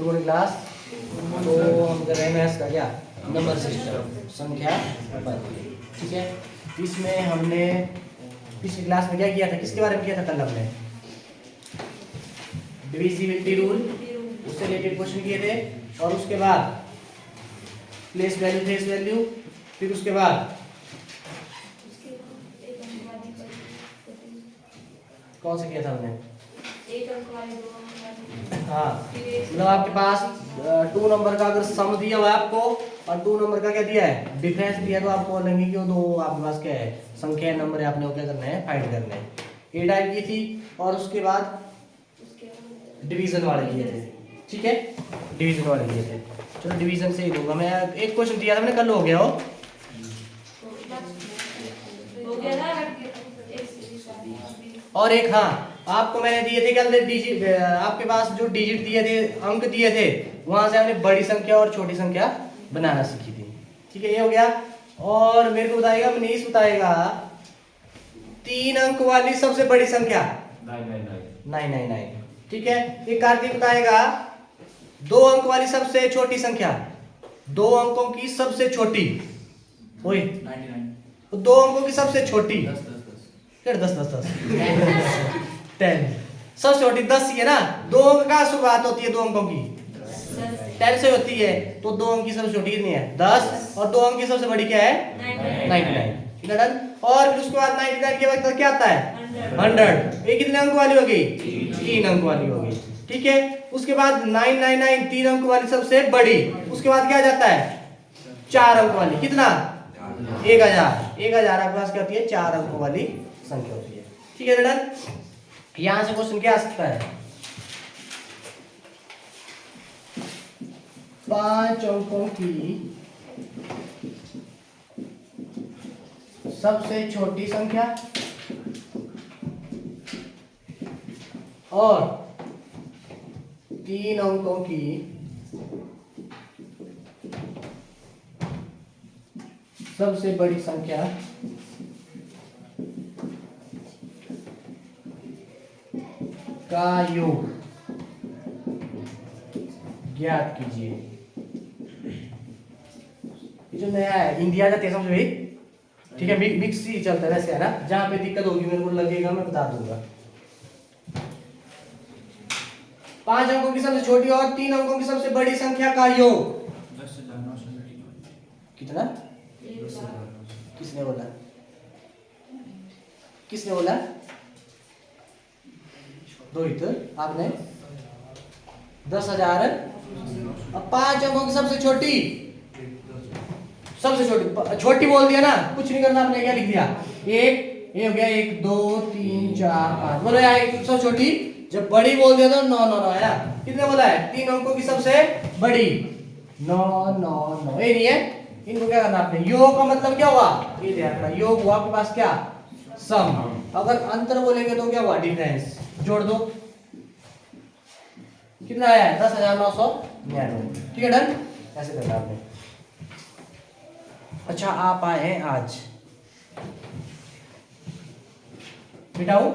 Good morning class. तो हम कर रहे हैं मैथ्स का क्या नंबर सिस्टम संख्या पद्धति, ठीक है। इसमें हमने पिछली क्लास में क्या किया था, किसके बारे में किया था कल हमने डिविजिबिलिटी रूल, उससे रिलेटेड क्वेश्चन किए थे। और उसके बाद प्लेस वैल्यू फेस वैल्यू, फिर उसके बाद कौन सा किया था हमने, हाँ मतलब आपके पास 2 नंबर का अगर सम दिया हुआ है आपको और 2 नंबर का क्या दिया है डिफरेंस दिया है, तो आप बोलेंगे कि वो दो आपके पास क्या है संख्या नंबर है, आपने वो क्या करना है फाइंड करना है। ए टाइप की थी और उसके बाद डिवीजन वाले किए थे, ठीक है, डिवीजन वाले किए थे। चलो डिवीजन से ही दूंगा मैं। एक क्वेश्चन दिया था मैंने कल, हो गया हो और एक, हाँ आपको मैंने दिए थे कल डिजिट, आपके पास जो डिजिट दिए थे अंक दिए थे वहां से हमने बड़ी संख्या और छोटी संख्या बनाना सीखी थी, ठीक है, ये हो गया। और मेरे को बताएगा मनीष बताएगा 3 अंक वाली सबसे बड़ी संख्या 999, ठीक है। एक कार्तिक बताएगा 2 अंक वाली सबसे छोटी संख्या, 2 अंकों की सबसे छोटी, ओए 99, 2 अंकों की सबसे छोटी 10 सबसे छोटी 10 ही है ना। 2 अंक का शुरुआत होती है 2 अंकों की 10 से होती है, तो 2 अंक की सबसे छोटी कितनी है 10 और 2 अंक की सबसे बड़ी क्या है 99, डन। और फिर उसके बाद 99 के बाद क्या आता है 100, ये कितने अंक वाली होगी 3 अंक वाली होगी, ठीक है। उसके बाद 999 3 अंक वाली सबसे बड़ी, उसके बाद क्या जाता है 4 अंक वाली, कितना 1000 आपके पास क्या होती है 4 अंकों वाली संख्या होती है, ठीक है डन। यहां से क्वेश्चन क्या आ सकता है 5 अंकों की सबसे छोटी संख्या और 3 अंकों की सबसे बड़ी संख्या का योग ज्ञात कीजिए। ये जो नया है इंडिया का समझ भाई, ठीक है, मिक्स ही चलता है वैसे, है ना। जहां पे दिक्कत होगी मेरे को लगेगा मैं बता दूंगा। 5 अंकों की सबसे छोटी और 3 अंकों की सबसे बड़ी संख्या का योग 10,999 कितना, किसने बोला, किसने बोला रोहित, आपने 10,000। अब 5 अंकों की सबसे छोटी छोटी बोल दिया ना, कुछ नहीं करना, आपने क्या लिख दिया एक, ये हो गया 1 2 3 4 5, बोलो यार एक सबसे छोटी। जब बड़ी बोल दिया तो 999 है ना, कितने बोला है 3 अंकों की सबसे बड़ी 999, ये नहीं है, इनको क्या करना आपने योग का मतलब क्या हुआ ये ध्यान रखना, योग हुआ आपके पास क्या सम, अगर अंतर बोलेंगे तो क्या हुआ डिफरेंस, जोड़ दो कितना आया है 10,999, ठीक है डन, ऐसे करना आपने। अच्छा आप आए हैं आज, मिटाऊ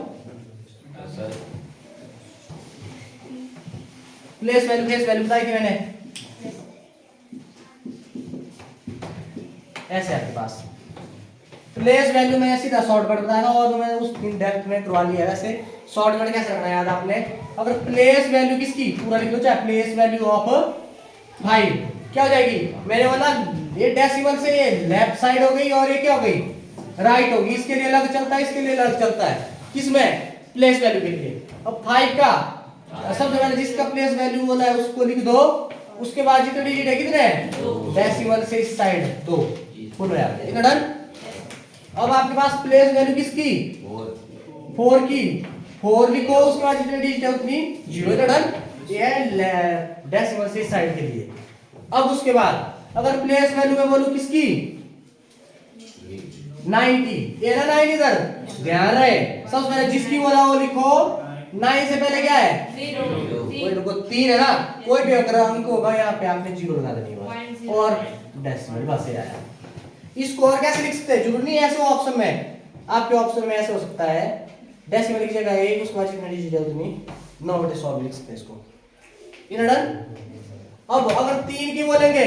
प्लेस वैल्यू फेस वैल्यू बताई थी मैंने, ऐसे आपके पास प्लेस वैल्यू में सीधा शॉर्टकट बताएगा और मैं उस इन डेप्थ में करवा लिया है। वैसे शॉर्टकट कैसे रखना है याद आपने, अगर प्लेस वैल्यू किसकी पूरा लिख लो, चाहे प्लेस वैल्यू ऑफ 5 क्या हो जाएगी, मैंने बोला ये डेसिमल से ये लेफ्ट साइड हो गई और ये क्या हो गई राइट होगी, इसके लिए अलग चलता है, इसके लिए अलग चलता है, किसमें प्लेस वैल्यू के लिए। अब 5 का सबसे पहले जिसका प्लेस वैल्यू बोला है उसको लिख दो, उसके बाद जितने डिजिट है कितने डेसिमल से इस साइड 2 फुल हो जाता है, इतना डन। अब आपके पास प्लेस वैल्यू किसकी 4 की 4 लिखो, उसके बाद जितने डिजिट है उतनी 0, इतना डन, ये है डेसिमल से इस साइड के लिए। अब उसके बाद अगर प्लेस वैल्यू में बोलूं किसकी 90, ये ना 9 इधर ध्यान रहे, सबसे पहले जिसकी बोला वो लिखो, 9 से पहले क्या है 3 है ना, कोई भी अगर अंक होगा यहाँ पे आपने 0 लगा देनी और डेसिमल बस ये आया। इसको और कैसे लिख सकते हैं, जरूरी नहीं ऐसे ऑप्शन में, आपके ऑप्शन में ऐसे हो सकता है डेसिमल की जगह 1 उसके बाद जितनी डिजिट है उतनी 9/100 लिख सकते हैं इसको, ये डन। अब अगर 3 की बोलेंगे,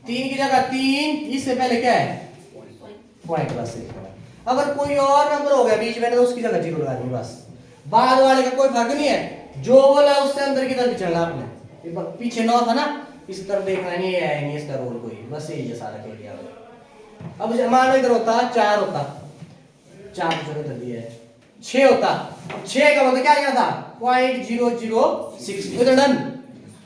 3 की जगह 3, इससे पहले क्या है पॉइंट बस लिखना है। अगर कोई और नंबर हो गया बीच में तो उसकी जगह 0 लगा देंगे बस। बाद वाले का कोई फर्क नहीं है, जो बोला उससे अंदर की तरफ चलना आपने। पीछे 9 था ना, इस तरफ देखना नहीं है, नहीं इसका रोल कोई, बस यही है सारा खेल दिया। अब मान लो इधर होता 4 होता, 4 की जगह दिया है 6 होता, अब 6 का मतलब क्या क्या था 0.006, इधर डन।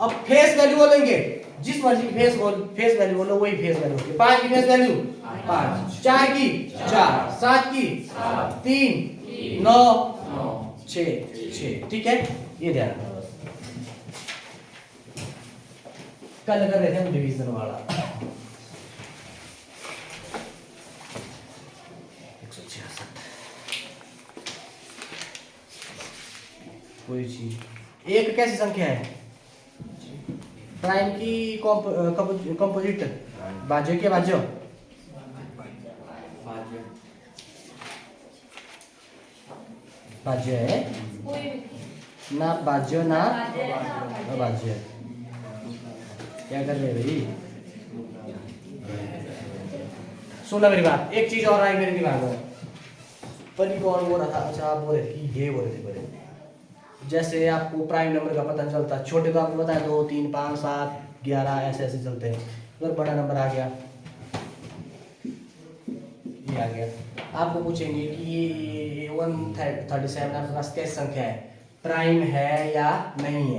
अब फेस वैल्यू बोलेंगे, जिस मर्जी की फेस वैल्यू बोलो वही फेस वैल्यू होगी। 5 की फेस वैल्यू 5, 4 की 4, 7 की 3, 9 6, ठीक है, ये ध्यान रखना बस। कल कर रहे थे हम डिवीजन वाला 166, कोई चीज एक कैसी संख्या है प्राइम की कंपोजिट भाज्य क्या भाज्य भाज्य है ना, भाज्य ना अभाज्य। क्या कर रहे भाई, सुना मेरी बात। एक चीज और आई मेरे दिमाग में, पर ये कौन बोल रहा था, अच्छा आप बोल रहे थे कि ये बोल रहे थे पहले। जैसे आपको प्राइम नंबर का पता चलता, छोटे तो आपको बताया 2 3 5 7 11 ऐसे ऐसे चलते हैं। अगर बड़ा नंबर आ गया, ये आ गया, आपको पूछेंगे कि ये 137 आपके पास कैसी संख्या है, प्राइम है या नहीं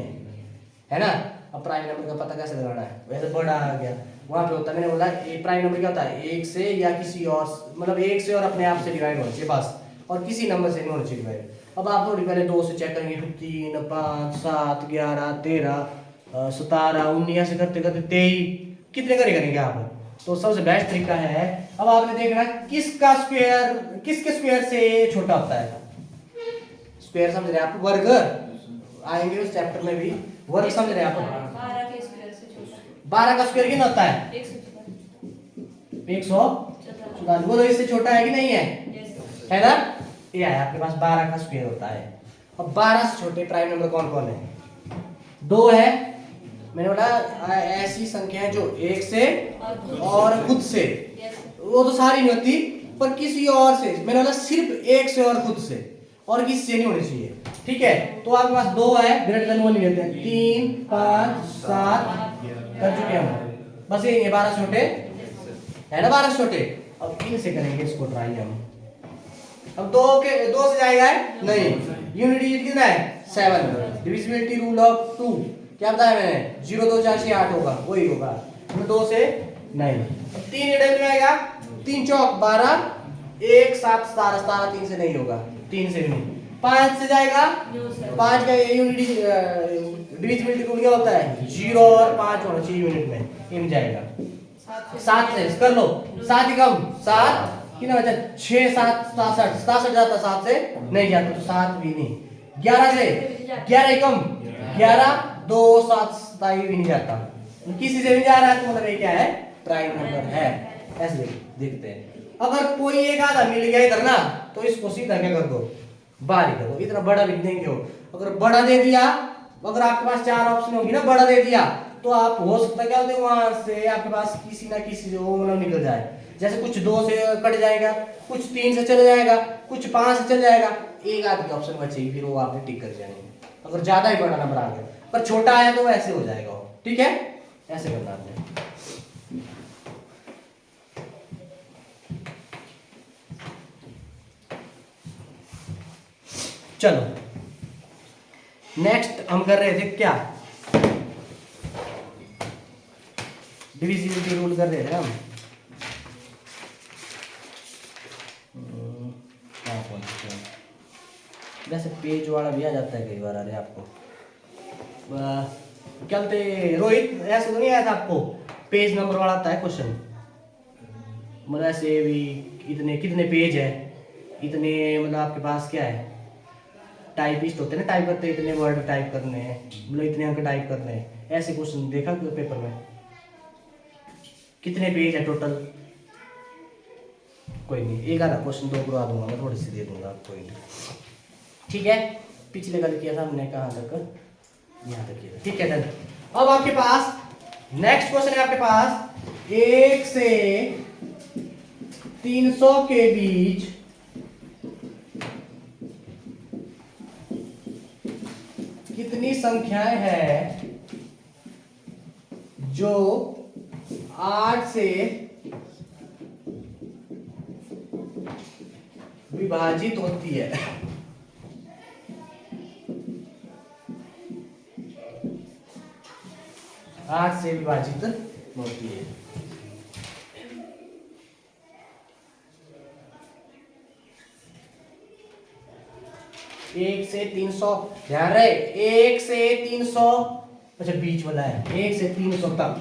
है ना। अब प्राइम नंबर का पता कैसे लगाना है, वैसे बड़ा आ गया वहां पे होता है, मैंने बोला ये प्राइम नंबर क्या होता है, 1 से या किसी और, मतलब 1 से और अपने आप से डिवाइड होना चाहिए बस, और किसी नंबर से नहीं होना चाहिए डिवाइड। अब आप थोड़ी पहले 2 से चेक करेंगे, फिर 3 5 7 11 13 17 19 ऐसे करते करते 23 कितने करेंगे आप। तो सबसे बेस्ट तरीका है, अब आपने देखना किसका स्क्वायर किसके स्क्वायर से छोटा होता है। स्क्वायर समझ रहे हैं आप, वर्ग आएंगे उस चैप्टर में भी, वर्ग समझ रहे हैं आप। 12 का स्क्वायर कितना होता है 144, बोलो इससे छोटा है कि नहीं है ना। ये है आपके पास 12 का स्क्वायर होता है। अब 12 से छोटे प्राइम नंबर कौन कौन है, 2 है, मैंने बोला ऐसी संख्या है जो 1 से और खुद से, वो तो सारी नहीं होती, पर किसी और से, मैंने बोला सिर्फ 1 से और खुद से, और किसी से नहीं होनी चाहिए, ठीक है। तो आपके पास 2 है, ग्रेटर देन 1 नहीं लेते हैं, 3 5 7 कर चुके हम, बस ये 12 छोटे है ना, 12 छोटे। अब इनसे करेंगे इसको ट्राई हम। अब 2 से जाएगा नहीं, यूनिटी कितना है 7, डिविजिबिलिटी रूल ऑफ 2 क्या बताया मैंने, 0 2 4 6 8 होगा, वही होगा, 2 से नहीं। अब 3 इधर में आएगा, 3 चौक 12, 1 7 17 17, 3 से नहीं होगा, 3 से भी नहीं। 5 से जाएगा, 5 का यूनिटी डिविजिबिलिटी रूल क्या होता है, 0 और 5 होना चाहिए यूनिट में, ये जाएगा। 7 से कर लो, 7 ही कम 7 कितना बचा, 6 7 67, 67 जाता 7 से नहीं जाता, तो 7 भी नहीं। 11 से 11 ही कम, 11 2 7 27 भी नहीं जाता, किसी से भी जा रहा है तो मतलब ये क्या है प्राइम नंबर है। ऐसे देखते हैं, अगर कोई एक आधा मिल गया इधर ना, तो इसको सीधा क्या कर दो, बाहर कर दो, इतना बड़ा भी नहीं हो। अगर बड़ा दे दिया, अगर आपके पास 4 ऑप्शन होगी ना, बड़ा दे दिया, तो आप हो सकता है क्या होते वहां से आपके पास किसी ना किसी जो मतलब निकल जाए, जैसे कुछ 2 से कट जाएगा, कुछ 3 से चले जाएगा, कुछ 5 से चल जाएगा, एक आध ऑप्शन बचेगी, फिर वो आपने टिक कर जाएंगे। अगर ज्यादा ही बड़ा नंबर आ गया, पर छोटा आया तो ऐसे हो जाएगा, ठीक है, ऐसे करना आपने। चलो नेक्स्ट हम कर रहे थे क्या, डिविजिबिलिटी रूल कर रहे थे हम। वैसे पेज वाला भी आ जाता है कई बार, अरे आपको चलते रोहित ऐसे तो नहीं आया था आपको, पेज नंबर वाला आता है क्वेश्चन, मतलब ऐसे भी इतने कितने पेज है, इतने मतलब आपके पास क्या है, टाइपिस्ट होते हैं ना, टाइप करते हैं, इतने वर्ड टाइप करने हैं, मतलब इतने अंक टाइप करने हैं, ऐसे क्वेश्चन देखा पेपर में, कितने पेज है टोटल। कोई नहीं, एक आधा क्वेश्चन तो करवा दूंगा मैं, थोड़ी सी दे दूंगा, कोई नहीं, ठीक है। पिछले कल किया था हमने, कहाँ तक, यहाँ तक किया था, ठीक है डन। अब आपके पास नेक्स्ट क्वेश्चन है आपके पास 1 से 300 के बीच कितनी संख्याएं हैं जो 8 से विभाजित होती है। 8 से विभाजित होती है। एक से 300, ध्यान रहे 1 से 300, अच्छा बीच वाला है, 1 से 300 तक,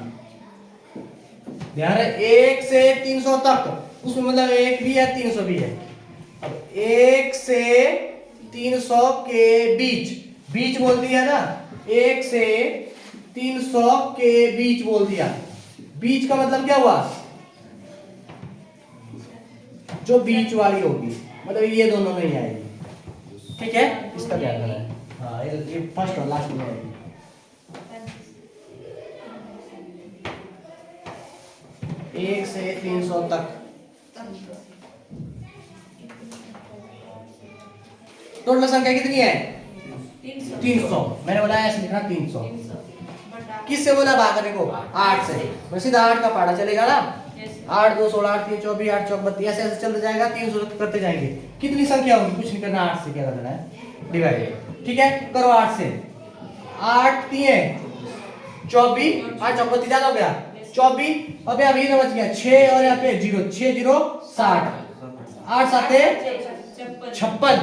ध्यान रहे 1 से 300 तक, उसमें मतलब 1 भी है 300 भी है। अब 1 से 300 के बीच, बीच बोल दिया ना, 1 से 300 के बीच बोल दिया, बीच का मतलब क्या हुआ, जो बीच वाली होगी, मतलब ये दोनों में ही आएगी, ठीक है, इसका क्या करना है, हाँ ये फर्स्ट और लास्ट में आएगी। एक से 300 तक टोटल संख्या कितनी है, 300, मैंने बोला ऐसे लिखना 300, किससे बोला भाग करने को, 8 से, मैं सीधा 8 का पहाड़ा चलेगा ना, 8 2 16 8 3 24 8 4 32, ऐसे ऐसे चलते जाएगा, 300 तक करते जाएंगे, कितनी संख्या होगी, कुछ नहीं करना, 8 से क्या करना है, डिवाइड, ठीक है, करो 8 से, 8 3 24, 8 चौक 32 ज्यादा हो गया 24, अब यहाँ भी बच गया 6 और यहाँ पे 0, 6 0 60, 8 7 56,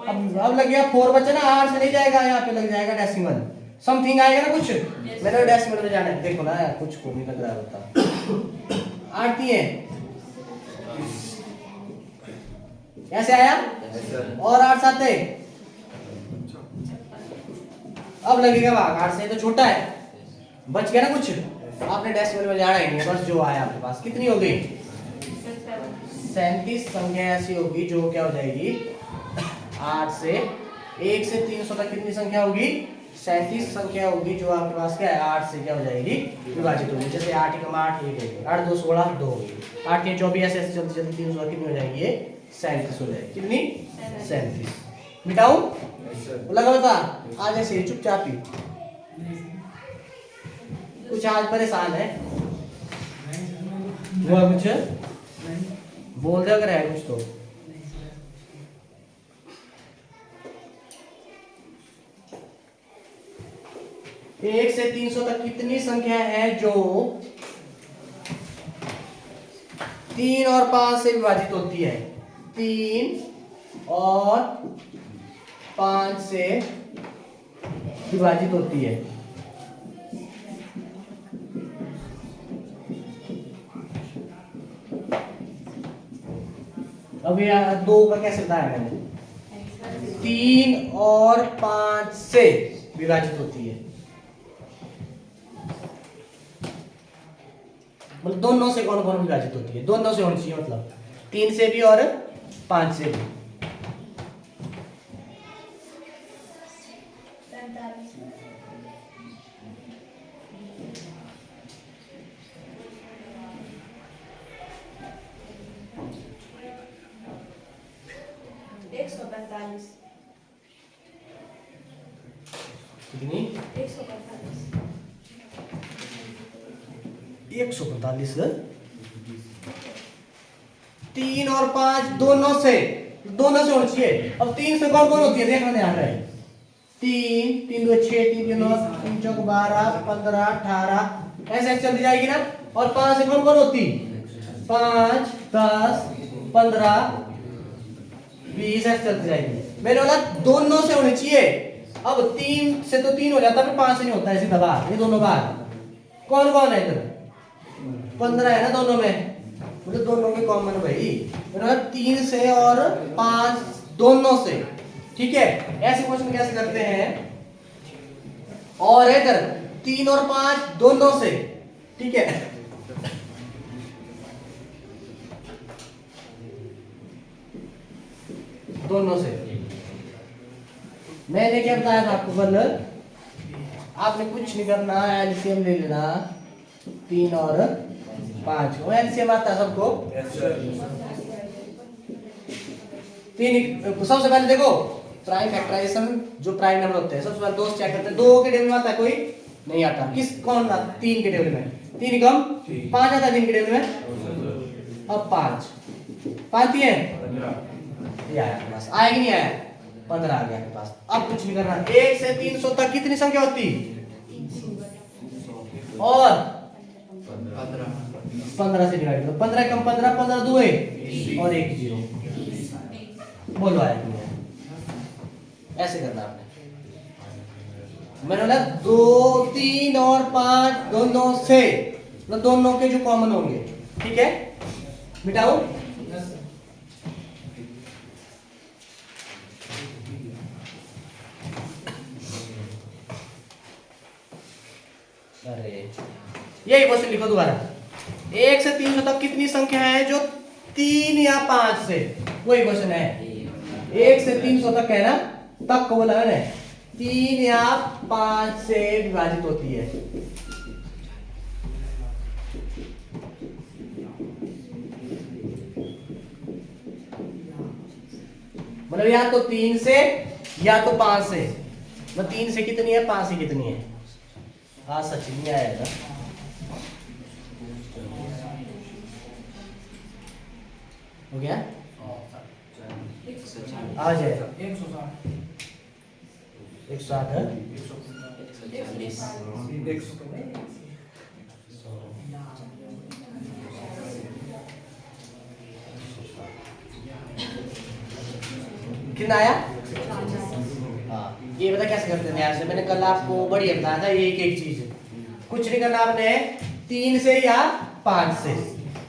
अब लग गया 4 बचा ना, 8 से नहीं जाएगा, यहाँ पे लग जाएगा डेसिमल, समथिंग आएगा ना कुछ, मेरे डेसिमल में जाना है, देखो ना यार कुछ को नहीं लग रहा होता। 8 3 ऐसे आया, और 8 7 अब लगेगा भाग, 8 से तो छोटा है, बच गया ना कुछ, आपने डेसिमल में जाना ही नहीं, बस जो आया आपके पास, कितनी हो गई 37 संख्या ऐसी होगी जो क्या हो जाएगी, 8 से 1 से 300 तक कितनी संख्या होगी, 37 संख्या होगी जो आपके पास क्या है, 8 से क्या हो जाएगी, विभाजित होगी, जैसे 8 एकम 8 1 है, 8 2 16 2 होगी, 8 3 24, ऐसे ऐसे चलते चलते 300 कितनी हो जाएगी, ये 37 हो जाएगी, कितनी 37, मिटाऊं, लगा बता, आज ऐसे ही चुपचाप ही, कुछ आज परेशान है, वो कुछ बोल दे अगर है कुछ तो, एक से 300 तक कितनी संख्या है जो 3 और 5 से विभाजित होती है, 3 और 5 से विभाजित होती है। अब यहाँ 2 का कैसे बताया मैंने, 3 और 5 से विभाजित होती है, मतलब दोनों से कौन कौन विभाजित होती है, दोनों से होनी चाहिए, मतलब 3 से भी और 5 से भी, कितनी 145, 3 और 5 दोनों से होनी चाहिए। अब 3 से कौन कौन होती है देखना ध्यान रहे, 3 3 2 6 3 3 9 3 4 12 15 18 ऐसे चलती जाएगी ना, और 5 से कौन कौन होती, 5 10 15 20 ऐसे चलती जाएगी, मैंने बोला दोनों से होनी चाहिए। अब 3 से तो 3 हो जाता, फिर 5 से नहीं होता, ऐसी दबा ये दोनों बार कौन कौन है इधर, 15 है ना दोनों में, मतलब दोनों में कॉमन भाई, मतलब 3 से और 5 दोनों से, ठीक है, ऐसे क्वेश्चन कैसे करते हैं, और इधर 3 और 5 दोनों से, ठीक है, दोनों से मैंने क्या बताया था आपको कल, आपने कुछ नहीं करना, एलसीएम ले लेना 3 और 5 को। एलसीएम आता है सबको। तीन सबसे पहले देखो प्राइम फैक्टराइजेशन, जो प्राइम नंबर होते हैं सबसे पहले दो चेक करते हैं। 2 के टेबल में आता है कोई? नहीं आता। किस कौन आता? 3 के टेबल में। 3 कम 5 आता है 3 के टेबल में। अब 5 है ये आया बस, आया कि नहीं आया? 15 आ गया आपके पास। अब कुछ नहीं करना। 1 से 300 तक कितनी संख्या होती? और 15 से डिवाइड करो। 15 कम 15, 15 2 और 1 0। बोलो आया कि नहीं आया? ऐसे करना आपने। मैंने बोला 2 3 और 5 दोनों से, मतलब दोनों के जो कॉमन होंगे। ठीक है, मिटाओ। अरे यही क्वेश्चन लिखो दोबारा। 1 से 300 तक कितनी संख्या है जो 3 या 5 से? वही क्वेश्चन है। 1 से 300 तक है ना, तक को बोला मैंने 3 या 5 से विभाजित होती है। मतलब या तो 3 से या तो 5 से। मतलब 3 से कितनी है, 5 से कितनी है? हाँ सच नहीं आएगा। हो गया? आ जाएगा 160 है। कितना आया? हाँ, ये बता कैसे करते हैं यहाँ से। मैंने कल आपको बढ़िया बताया था, एक एक चीज कुछ नहीं करना आपने। 3 से या 5 से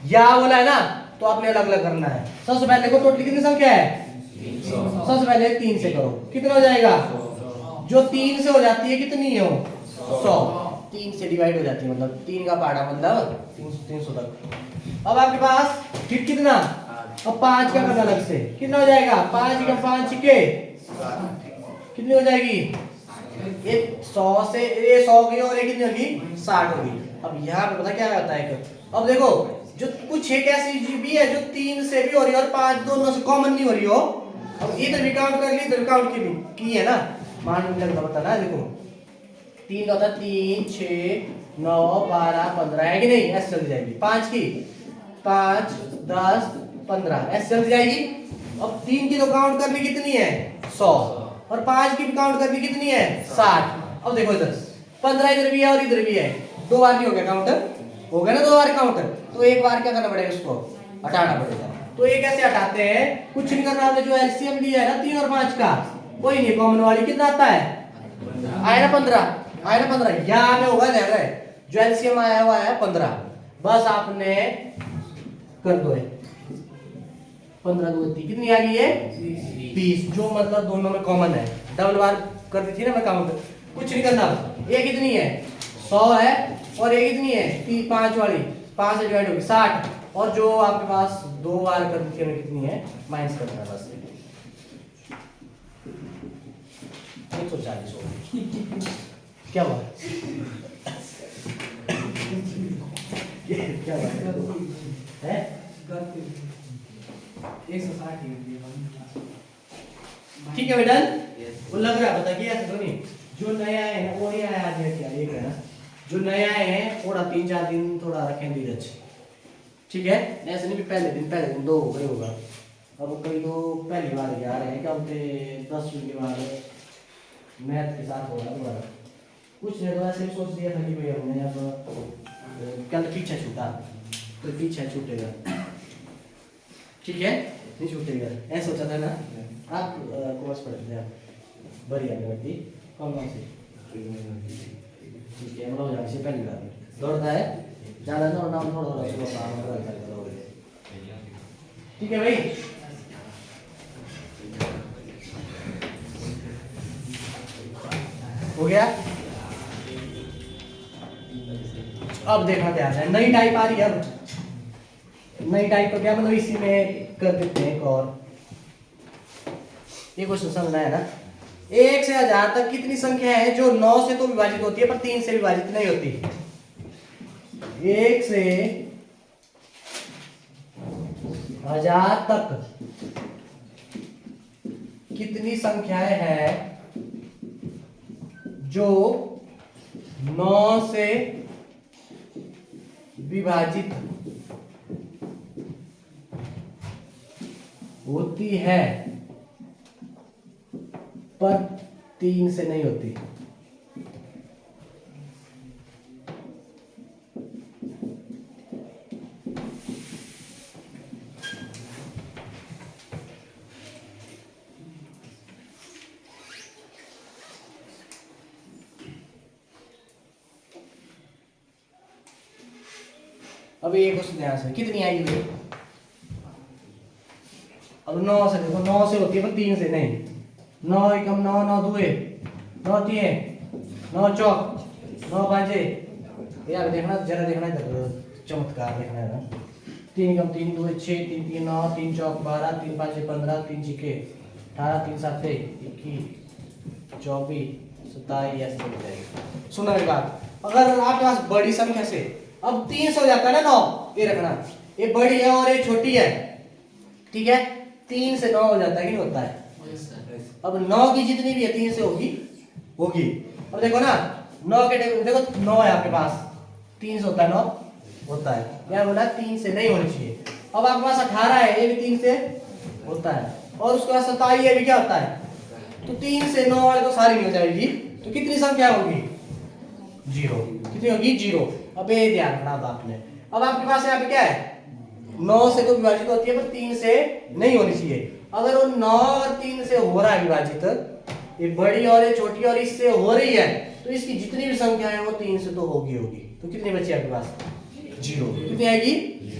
या बोला है ना, तो आपने अलग अलग करना है। सबसे पहले देखो टोटल कितनी संख्या है? 300। सबसे पहले 3 से करो, कितना हो जाएगा? जो 3 से हो जाती है कितनी हो? 100। 3 से डिवाइड हो जाती है, मतलब 3 का पाड़ा, मतलब 300 तक। अब आपके पास फिर कितना? अब 5 का करना अलग से, कितना हो जाएगा? 5 का 5 के कितनी हो जाएगी? ये 100 से ये 100 की और ये कितनी होगी? 60 होगी। अब यहाँ पे पता क्या होता है? अब देखो जो कुछ एक ऐसी चीज भी है जो 3 से भी हो रही है और 5 दोनों से कॉमन नहीं हो रही हो। अब इधर भी काउंट कर ली, इधर भी काउंट की है ना। मान लगता पता ना, देखो 3 का होता है 3 6 9 12 15 है कि नहीं? ऐसे चल जाएगी। 5 की 5 10 15 ऐसे चल जाएगी। अब 3 की तो काउंट करनी कितनी है? 100। और 5 की भी काउंट करनी कितनी है? 60। अब देखो इधर 15 इधर भी है और इधर भी है। 2 बार नहीं हो गया काउंटर? हो गया ना 2 बार काउंटर। तो एक बार क्या करना पड़ेगा? उसको हटाना पड़ेगा। तो ये कैसे हटाते हैं? कुछ नहीं करना। आपने जो एलसीएम लिया है ना 3 और 5 का, कोई नहीं कॉमन वाली, कितना आता है? आया ना 15। आया ना 15। यहाँ में होगा ज़्यादा है, जो एलसीएम आया हुआ है 15। बस आपने कर दो 15 2 कितनी आ गई है? 20। जो मतलब दोनों में कॉमन है। डबल बार कर दी थी ना मैं काउंट। कुछ नहीं करना। ये कितनी है? 100 है। और ये कितनी है? 5 वाली 5 से डिवाइड होगी 60। और जो आपके पास 2 बार कर दी थी कितनी है? माइनस करना है बस। 140 हो। क्या हुआ? क्या हुआ है? 160। ठीक है बेटा, वो लग रहा है पता कि ऐसा तो नहीं। जो नया है ना वो नहीं आया आज है क्या? एक है ना जो नया है, थोड़ा 3-4 दिन थोड़ा रखें धीरज। ठीक है, ऐसे नहीं भी पहले दिन 2 हो गए होगा। अब कई तो पहली बार आ रहे हैं, क्या बोलते 10वीं के बाद मैथ के साथ होगा दोबारा। कुछ नहीं तो ऐसे सोच लिया था कि भाई हमने अब कल पीछे छूटा तो पीछे छूटेगा। ठीक है, नहीं छूटेगा ऐसा सोचा था ना। आप कोर्स पढ़ते हैं बढ़िया करती कौन सी? ठीक है, मतलब यहाँ से पहली बार दौड़ता है ज़्यादा ना, नाम थोड़ा ठीक है भाई। हो गया। अब देखना ध्यान है, नई टाइप आ रही है। अब नई टाइप को क्या मतलब इसी में कर देते हैं एक और। ये क्वेश्चन समझना है ना। 1 से 1000 तक कितनी संख्या है जो 9 से तो विभाजित होती है पर 3 से विभाजित नहीं होती? 1 से 1000 तक कितनी संख्याएं हैं जो 9 से विभाजित होती है पर 3 से नहीं होती? अब ये क्वेश्चन ध्यान से, कितनी आएगी भाई? अब 9 से देखो, 9 से होती है पर 3 से नहीं। 9 एकम 9, 9 दुए 9 तिये 9 चौक 9 पांचे। यार देखना, जरा देखना इधर, चमत्कार देखना है ना। 3 एकम 3 दुए 6, 3 3 9, 3 चौक 12, 3 पांचे 15, 3 छिके 18, 3 साते 21, 24, 27 ऐसे चल जाएगी। सुना मेरी बात, अगर आपके पास बड़ी संख्या से अब 300 हो जाता है ना 9, ये रखना, ये बड़ी है और ये छोटी है, ठीक है? 3 से 9 हो जाता है कि नहीं होता है? अब 9 की जितनी भी है 3 से होगी होगी। अब देखो ना, 9 के देखो 9 है आपके पास, 3 से होता है 9 होता है, क्या बोला? 3 से नहीं होनी चाहिए। अब आपके पास 18 है, ये भी 3 से होता है, और उसके बाद 27 ये भी क्या होता है? तो 3 से 9 वाले तो सारी नहीं हो जाएगी, तो कितनी संख्या होगी? 0। कितनी होगी? 0। अब ये ध्यान रखना था आपने। अब आपके पास यहाँ पे क्या है? 9 से तो विभाजित होती है पर 3 से नहीं होनी चाहिए। अगर वो 9 और 3 से हो रहा है विभाजित, ये बड़ी और ये छोटी और इससे हो रही है, तो इसकी जितनी भी संख्या है वो 3 से तो होगी होगी। तो कितनी बची आपके पास? 0। कितनी आएगी?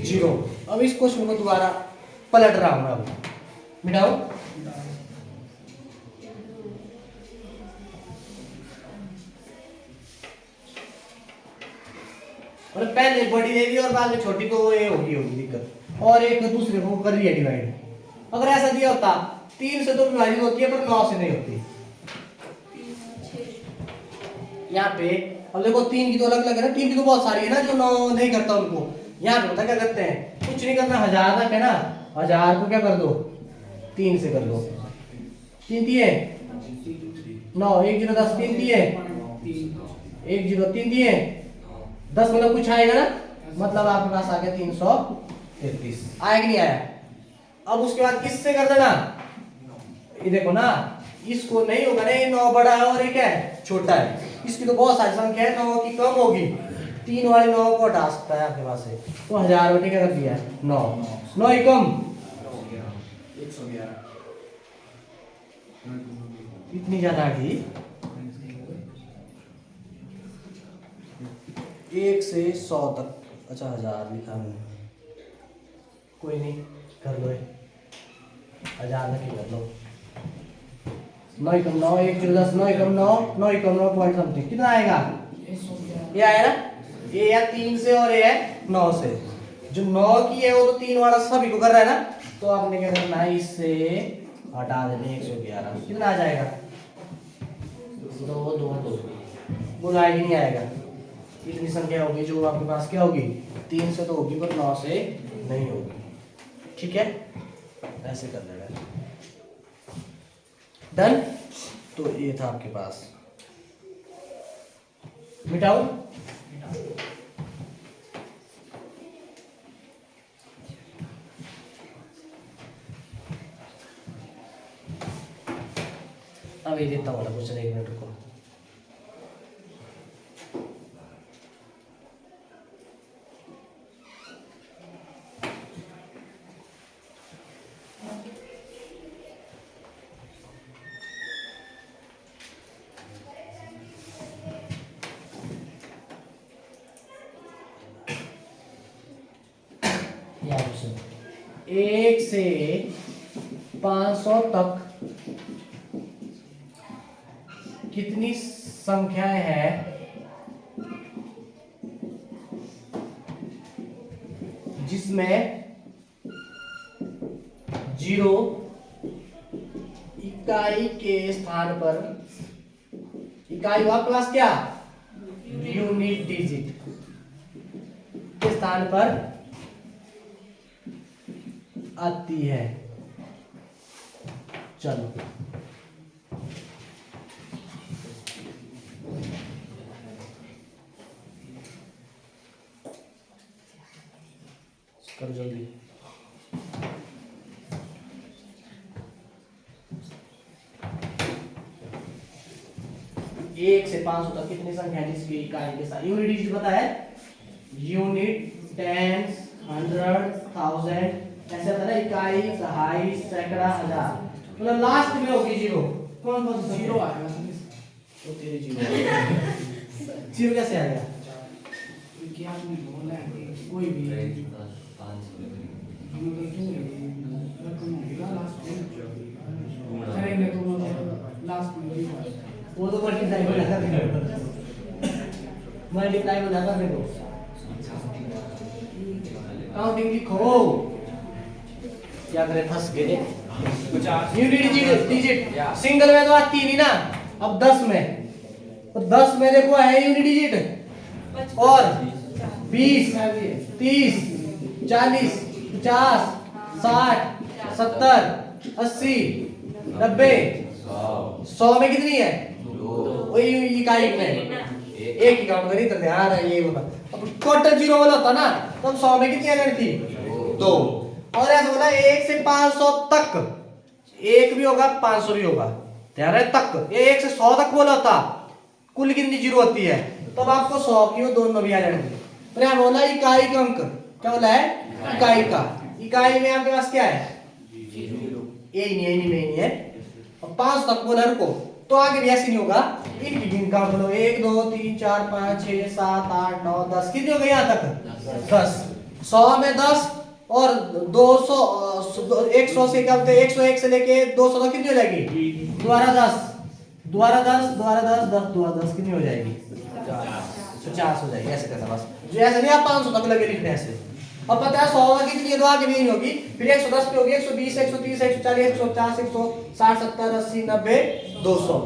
0। अब इस क्वेश्चन को दोबारा पलट रहा हूं मैं, अब मिटाओ। और पहले बड़ी दे दी और बाद में छोटी को ये होगी दिक्कत, और एक दूसरे को कर रही है डिवाइड। अगर ऐसा दिया होता 3 से तो विभाजित होती है पर 9 से नहीं होती, यहाँ पे अब देखो 3 की तो अलग अलग है ना, 3 की तो बहुत सारी है ना जो 9 नहीं करता उनको। यहाँ पे पता क्या करते हैं? कुछ नहीं करना, 1000 तक है ना, 1000 को क्या कर दो? 3 से कर दो। 3 दिए 9, 1 0 10, 3 दिए 1 0 3 दिए 10, मतलब कुछ आएगा ना, मतलब आपके पास आ गया 333। आया कि नहीं आया? अब उसके बाद किससे कर देना? ये देखो ना, इसको नहीं होगा ना, ये 9 बड़ा है और ये क्या है? छोटा है। इसकी तो बहुत सारी संख्या है, 9 की कम होगी, 3 वाली 9 को हटा सकता है आपके पास से, तो 1000 बटे क्या कर दिया? 9 9 ही कम 111, इतनी ज्यादा आ गई। 1 से 100 तक, अच्छा 1000 लिखा मैंने, कोई नहीं कर लो, 1000 तक ही कर लो। 9 एकम 9, 1 0 10, 9 एकम 9, 9 एकम 9 पॉइंट समथिंग, कितना आएगा? ये आया ना, ये या 3 से और ये है 9 से। जो 9 की है वो तो 3 वाला सभी को कर रहा है ना, तो आपने क्या करना है? इससे हटा देना 111, कितना आ जाएगा? 2 2 2, बोला ही नहीं आएगा। इतनी संख्या होगी जो आपके पास क्या होगी? 3 से तो होगी पर 9 से नहीं होगी, ठीक है? ऐसे कर लेना, डन। तो ये था आपके पास, मिटाओ। अब ये देता हूँ वाला क्वेश्चन, 1 मिनट रुको। एक से 500 तक कितनी संख्याएं हैं जिसमें 0 इकाई के स्थान पर, इकाई हुआ प्लस क्या, यूनिट डिजिट के स्थान पर आती है। चलो कर जल्दी। एक से 500 तक कितनी संख्या है जिसकी इकाई के साथ यूनिट डिजिट पता है, यूनिट, टेंस, हंड्रेड, थाउजेंड, ऐसे होता है इकाई, दहाई, सैकड़ा, हजार, मतलब लास्ट में होगी जीरो। कौन कौन सा जीरो आएगा, तो तेरे जीरो जीरो कैसे आएगा, क्या आपने बोला है कोई भी करेंगे तो लास्ट में वो तो मल्टीप्लाई हो जाएगा, मल्टीप्लाई हो जाएगा। देखो काउंटिंग लिखो, क्या करें फंस गए। यूनिट डिजिट सिंगल में तो आती नहीं ना, अब 10 में, तो 10 में देखो है यूनिट डिजिट, और 20, 30, 40, 50, 60, 70, 80, 90, 100 में कितनी है, वही इकाई में एक ही काउंट करी तो ध्यान है ये बोला। अब टोटल जीरो वाला होता ना तो 100 में कितनी आनी थी, 2। और ऐसा बोला 1 से 500 तक, 1 भी होगा 500 भी होगा, ध्यान है तक, ये 1 से 100 तक बोला था, कुल कितनी जीरो होती है, तब आपको 100 की वो दोनों भी आ जाएंगे। तो यहाँ बोला इकाई का अंक, क्या बोला है, इकाई का, इकाई में आपके पास क्या है, यही नहीं है, और 5 तक बोला रुको, तो आगे भी ऐसे नहीं होगा, इनकी गिनती बोलो 1 2 3 4 5 6 7 8 9 10, कितनी हो गई यहाँ तक 10, 100 में 10 और 200, 100 से क्या बोलते हैं, 101 से लेके 200 तक कितनी हो जाएगी, दोबारा 10 दोबारा 10 दोबारा 10 10 दोबारा 10 कितनी हो जाएगी, 50 हो जाएगी। ऐसे करना बस, जो ऐसे नहीं आप 500 तक लगे लिखने ऐसे। अब पता है 100 में कितनी है तो आगे भी नहीं होगी, फिर 110 पे होगी, 120 130 140 150 160 70 80 90 200,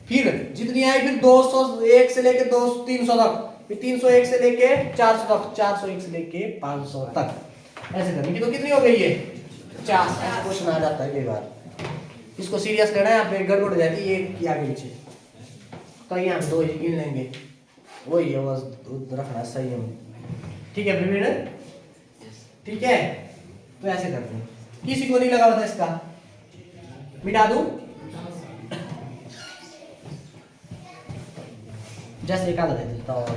फिर जितनी आई फिर 201 से लेके 200 300 तक, फिर 301 से लेके 400 तक, 401 से लेके 500 तक, ऐसे करनी तो कितनी हो गई है 50। ऐसा क्वेश्चन आ जाता है कई बार, इसको सीरियस लेना है, यहाँ पे गड़बड़ हो जाती है एक की आगे पीछे, तो यहाँ पे 2 ही गिन लेंगे, वही है बस रखना सही है। ठीक है प्रीमियर, ठीक है, तो ऐसे करते हैं। किसी को नहीं लगा था इसका, मिटा दूं, जैसे एक आधा दे देता हूं।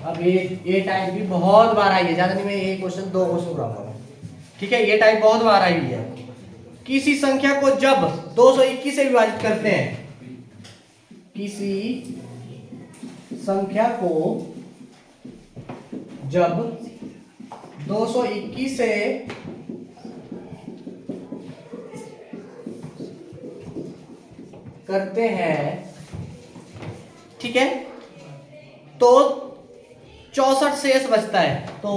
अब ये टाइप भी बहुत बार आई है, ज्यादा नहीं, मैं एक क्वेश्चन 2 क्वेश्चन कराऊंगा, ठीक है। ये टाइप बहुत बार आई है, किसी संख्या को जब 221 से विभाजित करते हैं, किसी संख्या को जब 221 से करते हैं, ठीक है, तो 64 शेष बचता है, तो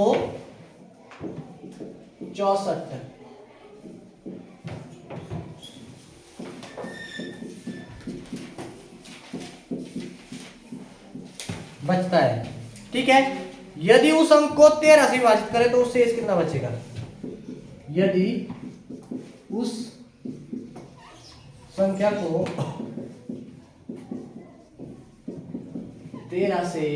64 बचता है, ठीक है। यदि उस अंक को 13 से विभाजित करें तो शेष कितना बचेगा, यदि उस संख्या को 13 से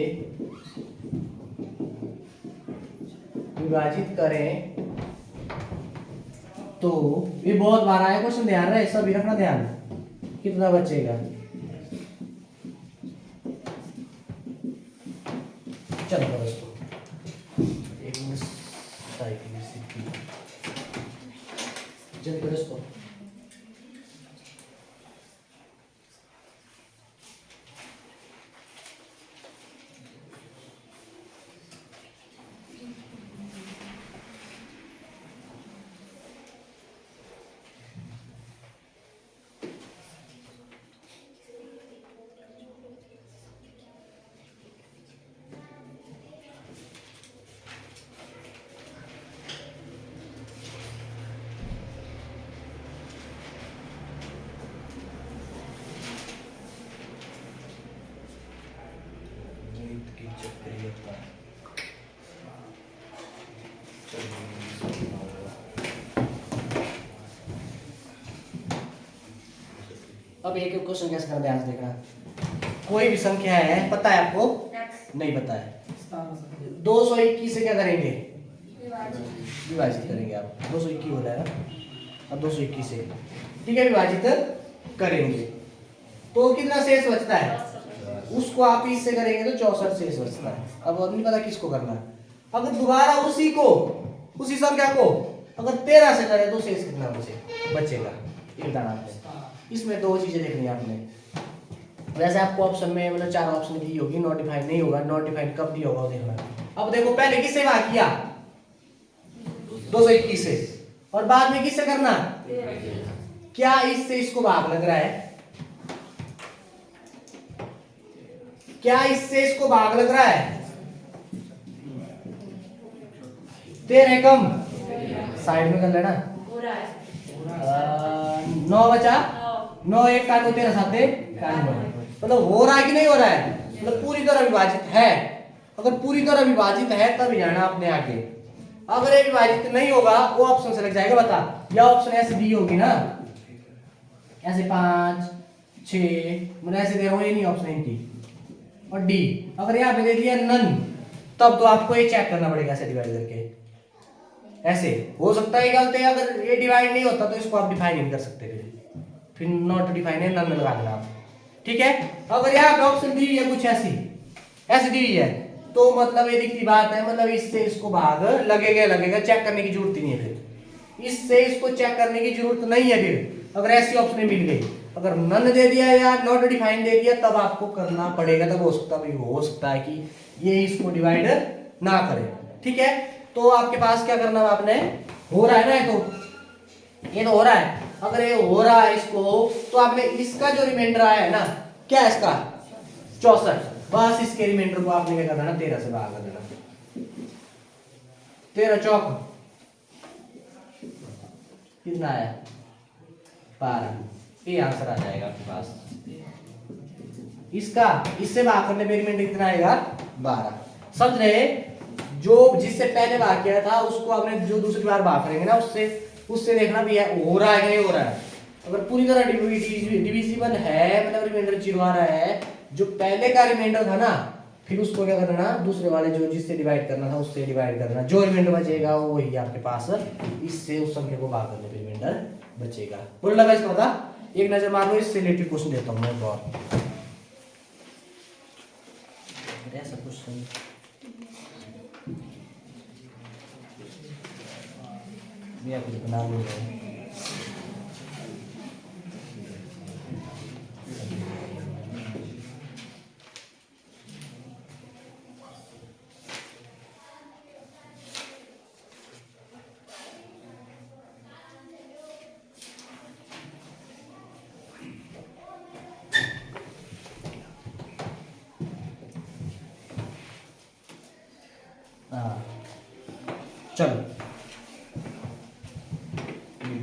विभाजित करें तो, ये बहुत बार आया क्वेश्चन, ध्यान रहे, सभी रखना ध्यान, कितना बचेगा, चलो दोस्तों एक मिनट जल्दी करो इसको। चक्रीय तार। अब एक एक क्वेश्चन कैसे करना ध्यान से देखना। कोई भी संख्या है, पता है आपको? नहीं पता है। 221 से क्या करेंगे? विभाजित करेंगे। आप 221 हो जाएगा। अब 221 से ठीक है विभाजित करेंगे तो कितना शेष बचता है? उसको आप इससे करेंगे तो 64 शेष बचता है। अब और नहीं पता किसको करना है। अगर दोबारा उसी संख्या को अगर 13 से करें तो शेष कितना बचेगा? एक दाना पे। इसमें दो चीजें देखनी है आपने। वैसे आपको ऑप्शन में मतलब 4 ऑप्शन दी होगी, नॉट डिफाइंड नहीं होगा। नॉट डिफाइंड कब दिया होगा देखना। अब देखो पहले किससे भाग किया? 221 से। और बाद में किससे करना? क्या इससे इसको भाग लग रहा है? क्या इससे इसको भाग लग रहा है? 13 कम साइड में कर लेना। 9 बचा। 9 1 काटो 13 7 मतलब हो रहा है कि नहीं हो रहा है? मतलब पूरी तरह विभाजित है। अगर पूरी तरह विभाजित है तब जाना आपने आगे। अगर ये विभाजित नहीं होगा वो ऑप्शन से लग जाएगा। बता, या ऑप्शन ऐसे दी होगी ना, ऐसे 5 6 मतलब ऐसे दे रहा हूं, ये नहीं ऑप्शन इनकी। और डी अगर यहाँ पे दे दिया नन, तब तो आपको ये चेक करना पड़ेगा ऐसे डिवाइड करके। ऐसे हो सकता है गलत है। अगर ये डिवाइड नहीं होता तो इसको आप डिफाइन नहीं कर सकते। फिर नॉट डिफाइन है, नन लगा देना आप। ठीक है। अगर यहाँ पे ऑप्शन दी है कुछ ऐसी दी है तो मतलब ये दिखती बात है, मतलब इससे इसको भाग लगेगा। चेक करने की जरूरत ही नहीं है। फिर इससे इसको चेक करने की जरूरत नहीं है। फिर अगर ऐसी ऑप्शन मिल गई, अगर नन दे दिया या नॉट डिफाइन दे दिया, तब आपको करना पड़ेगा। तब हो सकता है कि ये इसको डिवाइड ना करे। ठीक है। तो आपके पास क्या करना है? आपने हो रहा है ना, ये तो हो रहा है। अगर ये हो रहा है इसको, तो आपने इसका जो रिमाइंडर आया है ना, क्या है इसका? 64। बस इसके रिमाइंडर को आपने क्या करना है? 13 से भाग कर देना। 13 चौक कितना है? 12। ये आंसर आ जाएगा आपके पास। इसका इससे भाग करने पे रिमाइंडर कितना आएगा? 12। समझ रहे? जो जिससे पहले भाग किया था उसको आपने जो दूसरी बार भाग करेंगे ना, उससे देखना भी है हो रहा है कि नहीं हो रहा है। अगर पूरी तरह डिविजिबल है, मतलब रिमाइंडर 0 आ रहा है, जो पहले का रिमाइंडर था ना, फिर उसको क्या करना? दूसरे वाले जो जिससे डिवाइड करना था उससे डिवाइड करना। जो रिमाइंडर बचेगा वो वही आपके पास, इससे उस संख्या को भाग करने पे रिमाइंडर बचेगा। बोल लगा इसका पता? एक नजर मार लो, इससे रिलेटेड क्वेश्चन देता हूं मैं एक और। ऐसा क्वेश्चन मैं कुछ बना लूंगा। चलो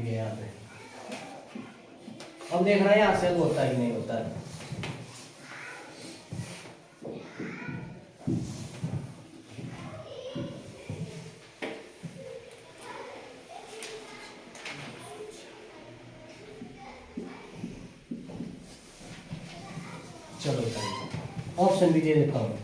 यहाँ पे अब देखना है यहाँ से होता है कि नहीं होता है। चलो ऑप्शन भी दे देता हूँ।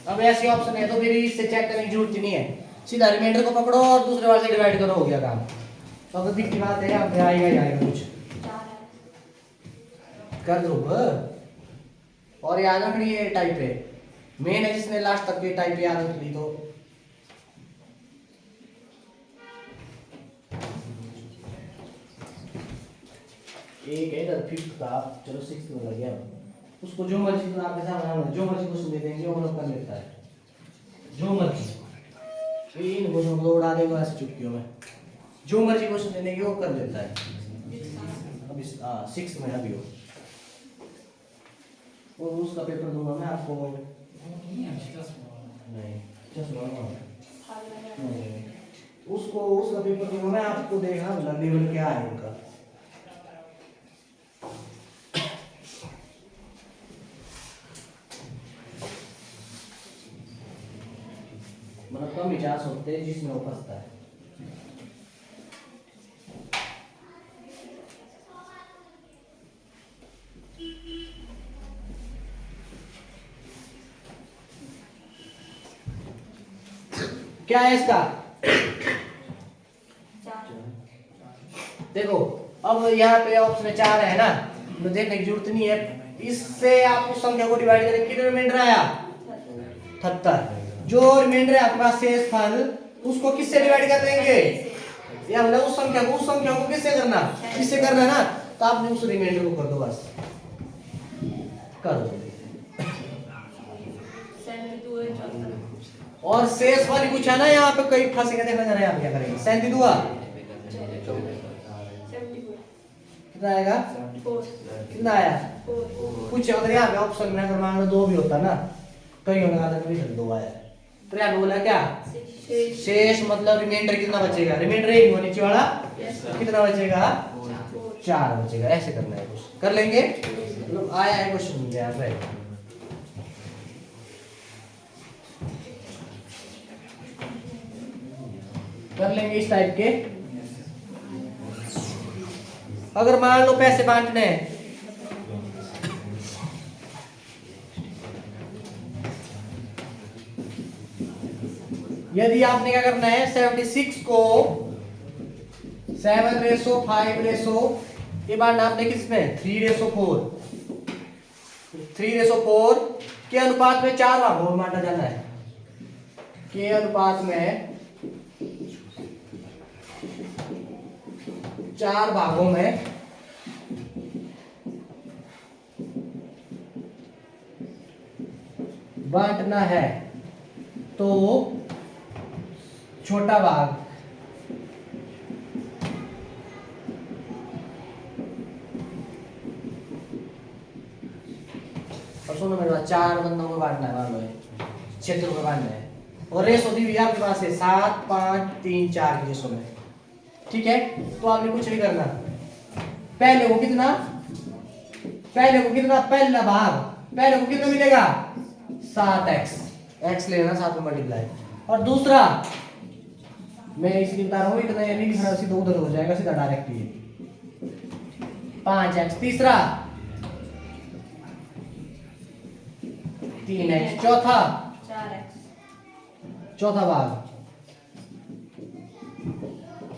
अब ऐसी ऑप्शन है तो फिर इससे चेक करने की जरूरत नहीं है। सीधा रिमाइंडर को पकड़ो और दूसरे वाले से डिवाइड करो, हो गया काम। तो अगर दिखती बात है आप आएगा ही आएगा कुछ कर दो। और याद रखनी ये टाइप है मेन है, जिसने लास्ट तक ये टाइप याद रख ली तो एक है इधर 5th का, चलो 6th में लग गया। उसको जो मर्जी तो आपके सामने जो मर्जी क्वेश्चन दे देंगे वो लोग कर लेता है जो मर्जी। इन क्वेश्चन को उड़ा देगा ऐसे चुटकियों में, जो मर्जी क्वेश्चन दे देंगे वो कर लेता है। अब 6th में अभी हो और उसका पेपर दूंगा मैं आपको। नहीं चश्मा नहीं, उसको उसका पेपर दूंगा मैं आपको, देखना मतलब लेवल क्या है उनका। मतलब कम ही चांस होते हैं जिसमें वो फंसता है। क्या है इसका? देखो अब यहाँ पे ऑप्शन 4 है ना, तो देखने की जरूरत नहीं है। इससे आप उस संख्या को डिवाइड करें, कितने रिमाइंडर आया? 78। जो रिमाइंडर है आपके पास शेष फल, उसको किससे डिवाइड कर देंगे? या मतलब उस संख्या को किससे करना? किससे करना ना, तो आपने उस रिमाइंडर को कर दो, बस कर दो। और शेष वाली पूछा ना, यहाँ पे कई फंसेगा, देखना जरा यहाँ पे क्या करेंगे। 37 हुआ, कितना आएगा? कितना आया? कुछ अगर यहाँ पे ऑप्शन में अगर मान लो 2 भी होता ना, कहीं होने वाला नहीं, 2 आया। तो यहाँ पे बोला क्या? शेष मतलब रिमाइंडर कितना बचेगा? रिमाइंडर 1 हुआ, नीचे वाला कितना बचेगा? 4 बचेगा। ऐसे करना है, कुछ कर लेंगे। मतलब आया है क्वेश्चन यहाँ पे। कर लेंगे इस टाइप के। अगर मान लो पैसे बांटने हैं, यदि आपने क्या करना है, 76 को 7:5 ये बांटना आपने किसमें? 3:4। 3:4 के अनुपात में 4 भागों में बांटा जाना है। के अनुपात में 4 भागों में बांटना है। तो छोटा भाग और सुनो मेरे पास 4 बंदों को बांटना है, मान लो क्षेत्र को बांटना है, और रेस होती हुई आपके पास है 7, 5, 3, 4 की रेसों में। ठीक है, तो आपने कुछ नहीं करना। पहले को कितना? पहला भाग पहले को कितना मिलेगा? 7x। x लेना, 7 में मल्टीप्लाई। और दूसरा मैं इसलिए बता रहा हूँ, इतना ये नहीं लिखना, सीधा उधर हो जाएगा, सीधा डायरेक्ट ये 5x। तीसरा 3x। चौथा भाग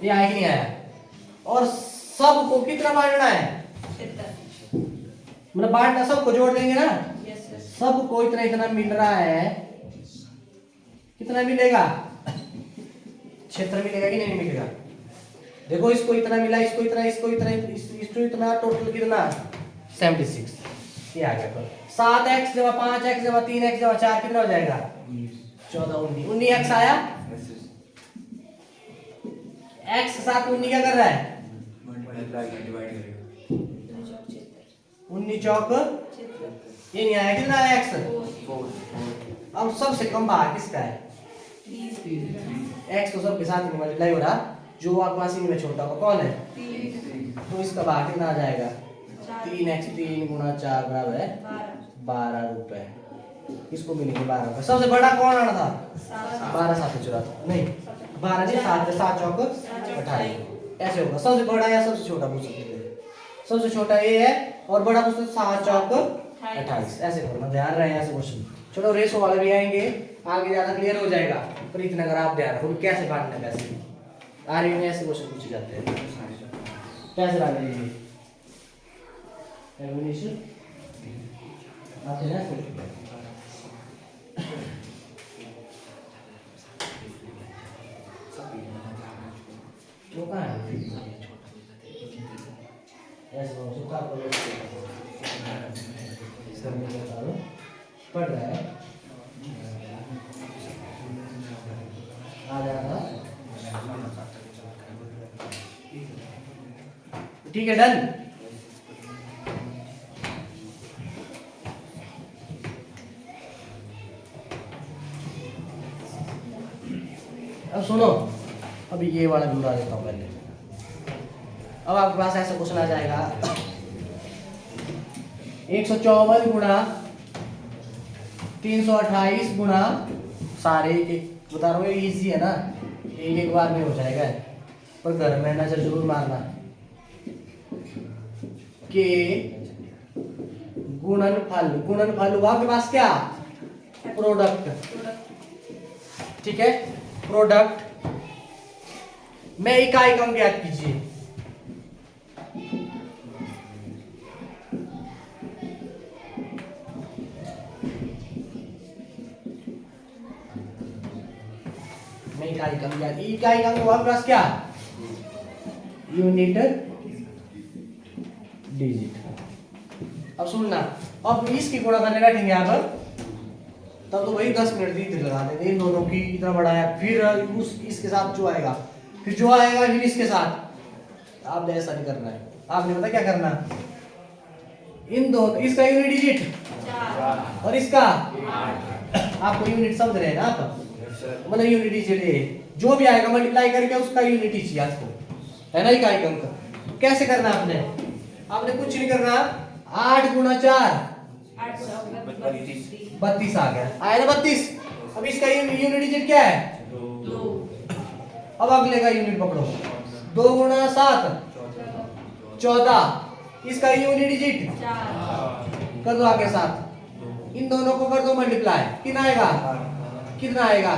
ये आया कि नहीं आया? और सबको कितना बांटना है? मतलब बांटना सबको जोड़ देंगे ना, सबको इतना इतना मिल रहा है। कितना मिलेगा? क्षेत्र मिलेगा कि नहीं मिलेगा? देखो इसको इतना मिला, इसको इतना, इसको इतना, इसको इतना, टोटल कितना? 76। ये आ गया। 7x जमा 5x जमा 3x जमा 4 कितना हो जाएगा? 14, 19x आया। x के साथ 19 क्या कर रहा है? 19 चौक ये नहीं आया, कितना आया? x। अब सबसे कम भाग किसका है? x तो सबके साथ ही मल्टीप्लाई हो रहा, जो आपके पास इनमें छोटा होगा कौन है? तो इसका भाग कितना आ जाएगा? 3x। 3 गुणा 4 बराबर है 12 रुपए। इसको मिलेंगे 12 रुपए। सबसे बड़ा कौन आना था? 12 7 चौरासी नहीं, 12 नहीं, 7 चौक 28। ऐसे होगा। सबसे बड़ा या सबसे छोटा पूछ सकते हैं? सबसे छोटा ये है, और बड़ा पूछते 7 चौक 28। ऐसे करना, ध्यान रहे ऐसे क्वेश्चन। चलो रेशो वाले भी आएंगे, आगे ज्यादा क्लियर हो जाएगा। पर इतना अगर आप ध्यान रखो कैसे बांटना, कैसे आर्मी में ऐसे क्वेश्चन पूछे जाते हैं। कैसे बांटना है एलिमिनेशन आते हैं ना। वो कहाँ है? ऐसे सुखा पढ़ रहा है, आ जाएगा। ठीक है, डन। अब सुनो, अभी ये वाला भी उड़ा देता हूँ पहले। अब आपके पास ऐसा क्वेश्चन आ जाएगा 154 गुणा 328 गुणा सारे एक बता रहा हूँ, इजी है ना, एक एक बार में हो जाएगा, पर घर में नजर जरूर मारना। के गुणनफल हुआ आपके पास क्या, प्रोडक्ट, ठीक है, प्रोडक्ट में इकाई क्रम ज्ञात कीजिए। में इकाई क्रम ज्ञात, इकाई क्रम हुआ आपके पास क्या, यूनिट डिजिट। अब सुनना, अब इसकी गुणा करने बैठेंगे यहाँ पर, तब तो वही 10 मिनट दी लगा देंगे इन दोनों की, इतना बड़ा है, फिर उस इसके साथ जो आएगा, फिर जो आएगा फिर इसके साथ। आपने ऐसा नहीं करना है, आपने पता क्या करना, इन दोनों, इसका यूनिट डिजिट और इसका, आपको यूनिट समझ रहे हैं ना आप, मतलब यूनिट डिजिट है, जो भी आएगा मल्टीप्लाई करके उसका यूनिट ही चाहिए आपको, है ना, इकाई अंक। तो कैसे करना आपने, आपने कुछ नहीं करना, 8 गुणा 4 32 आ गया, आया ना 32। अब इसका यूनिट डिजिट क्या है, 2। अब अगले का यूनिट पकड़ो, 2 गुणा 7 14, इसका यूनिट डिजिट 4, कर दो आगे 7, इन दोनों को कर दो मल्टीप्लाई, कितना आएगा, कितना आएगा,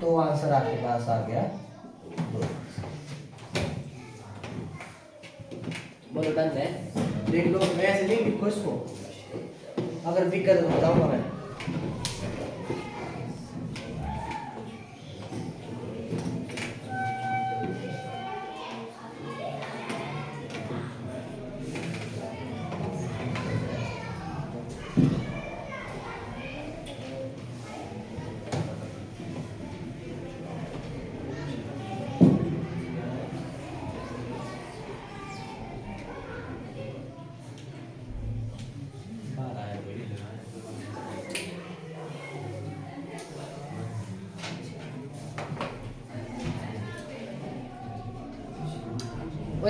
तो आंसर आपके पास आ गया 2। बोलो डन है, देख लो, मैं ऐसे नहीं लिखो इसको, अगर दिक्कत है तो बताऊंगा मैं।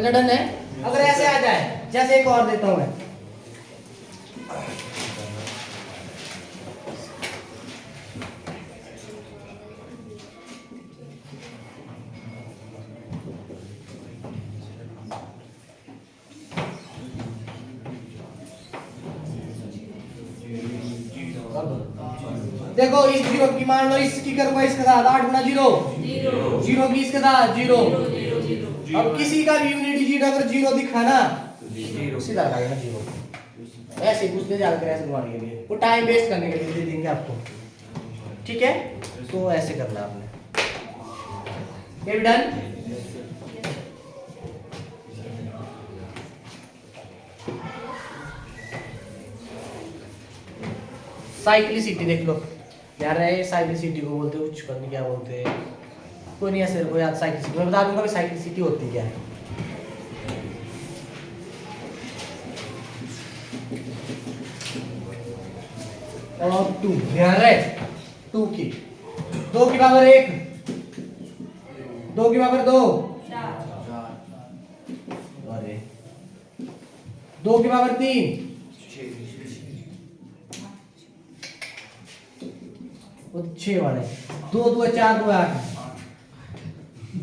डन है, अगर ऐसे आ जाए, जैसे एक और देता हूं मैं, देखो इस जीरो की मान लो, इसकी करूंगा इसके साथ 8 गुना 0 जीरो की इसके साथ 0। अब किसी का भी यूनिट डिजिट अगर 0 दिखा ना, सीधा लगाएगा 0, ऐसे पूछते जाकर ऐसे घुमाने के लिए, वो टाइम वेस्ट करने के लिए दे देंगे आपको, ठीक है। तो ऐसे करना आपने, ये भी डन। साइक्लिसिटी देख लो यार, साइक्लिसिटी को बोलते हैं, उच्च करने क्या बोलते हैं, कोई नहीं ऐसे कोई याद, साइक्लिसिटी मैं बता दूंगा साइक्लिसिटी होती क्या है। और 2 ध्यान रहे, 2 की 2 की पावर 1, 2 की पावर 2, अरे 2 की पावर 3, वो 6 वाले, 2 2 4 2 8,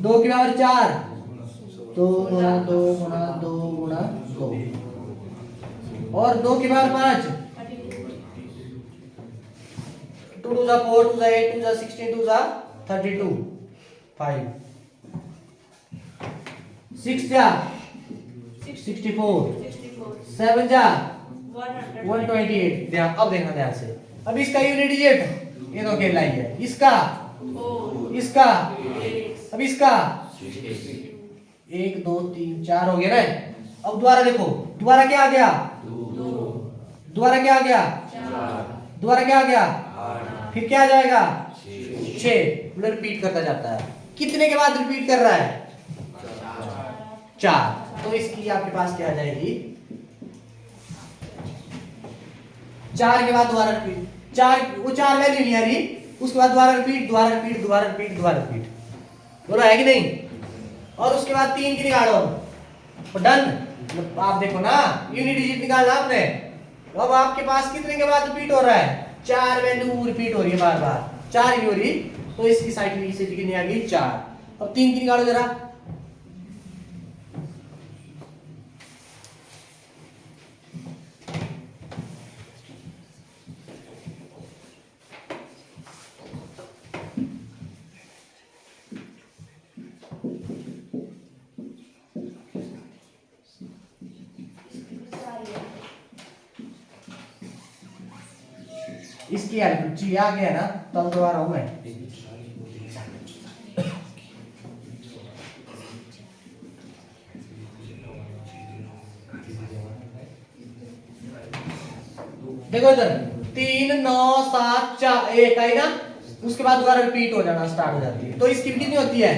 2 की पावर 4, 2 गुणा 2 गुणा 2 गुणा 2, और 2 की पावर 5, 2 2 जा 4, 2 जा 8, 2 जा 16, 2 जा 32, 5, 6 जा 64, 7 जा 128। ध्यान, अब देखना ध्यान से, अब इसका यूनिट डिजिट ये तो अकेला ही है, इसका इसका, अब इसका 1 2 3 4 हो गया ना। अब दोबारा देखो, दोबारा क्या आ गया, दोबारा क्या आ गया, दोबारा क्या आ गया, फिर क्या आ जाएगा 6, रिपीट करता जाता है। कितने के बाद रिपीट कर रहा है, 4, तो इसकी आपके पास क्या आ जाएगी, 4 के बाद दोबारा रिपीट, 4 वो 4 वैल्यू नहीं आ रही, उसके बाद दोबारा रिपीट दोबारा रिपीट दोबारा रिपीट दोबारा रिपीट, बोलो है कि नहीं। और उसके बाद 3 की निकालो, डन। आप देखो ना यूनिट डिजिट निकालना आपने। अब आपके पास कितने के बाद रिपीट हो रहा है, 4 वैल्यू रिपीट हो रही है बार बार, 4 ही हो रही, तो इसकी साइक्लिसिटी कितनी आ गई 4। अब 3 की निकालो जरा, इसकी जी आ गया ना, तब दोबारा हूं मैं। देखो इधर 3 9 7 4 1 आई ना, उसके बाद दोबारा रिपीट हो जाना स्टार्ट हो जाती है, तो इसकी कितनी होती है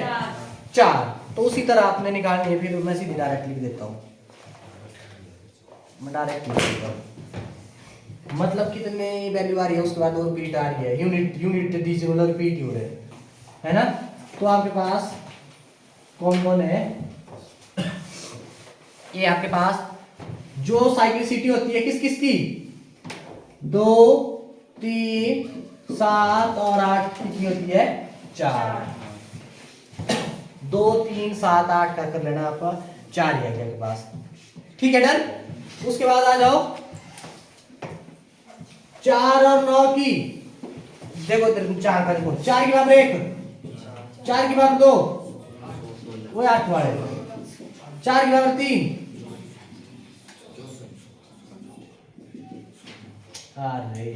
4। तो उसी तरह आपने निकालनी है, फिर मैं सीधी डायरेक्ट लिख देता हूँ, मैं डायरेक्ट लिख देता हूँ। मतलब कितने वैल्यू आ रही है उसके बाद और रिपीट आ रही है, यूनिट डिजिट मतलब रिपीट हो रहे है ना। तो आपके पास कौन कौन है, ये आपके पास जो साइक्लिसिटी होती है किस किस की, 2 3 7 और 8 कितनी होती है 4। 2 3 7 8 कर लेना आपका, 4 ही है आपके पास, ठीक है डन। उसके बाद आ जाओ 4 और 9 की, देखो इधर 4 का देखो, 4 की बराबर 1, 4 की बराबर 2, वो 8 वाले, 4 की बराबर 3, अरे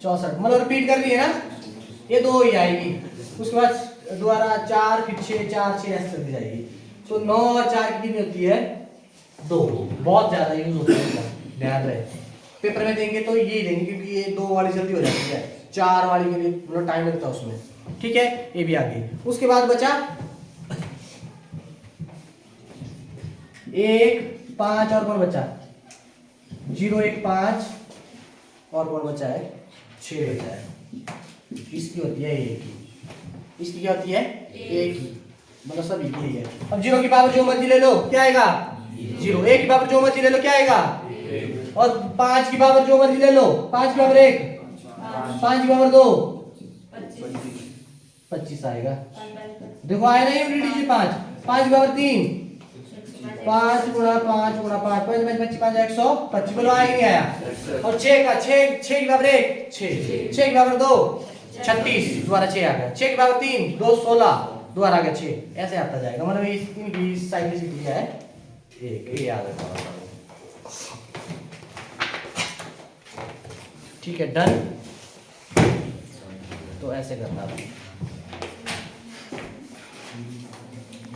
64, मतलब रिपीट कर रही है ना, ये 2 ही आएगी। उसके बाद दोबारा 4 फिर 6 4 6 ऐसे चलती जाएगी। तो 9 और 4 की कितनी होती है 2, बहुत ज्यादा यूज होता है, ध्यान रहे। पेपर में देंगे तो ये देंगे क्योंकि ये 2 वाली जल्दी हो जाती है, 4 वाली के लिए मतलब टाइम लगता है उसमें, ठीक है। ये भी आ गई। उसके बाद बचा 1 5 और कौन बचा 0 1 5 और कौन बचा है 6 बचा है, इसकी होती है 1 ही, इसकी क्या होती है 1 ही, मतलब सब एक ही है। अब 0 की पावर जो मर्जी ले लो क्या आएगा 0, 1 की पावर जो मर्जी ले लो क्या आएगा, और 5 की पावर जो मर्जी ले लो, 5 की पावर 1, 5 की पावर 2 25 आएगा। देखो आया ना यूनिट डिजिट 5, 5 की पावर 3, 5 गुणा 5 गुणा 5 5 25 5 125, बोलो आया नहीं आया। और 6 का 6 6 की पावर 1 6, 6 की पावर 2 36, दोबारा 6 आ गया, 6 की पावर 3 2 16, दोबारा आ गया 6, ऐसे आता जाएगा। मतलब इनकी साइक्लिसिटी क्या है 1, ये याद रखना, ठीक है डन। तो ऐसे करना है।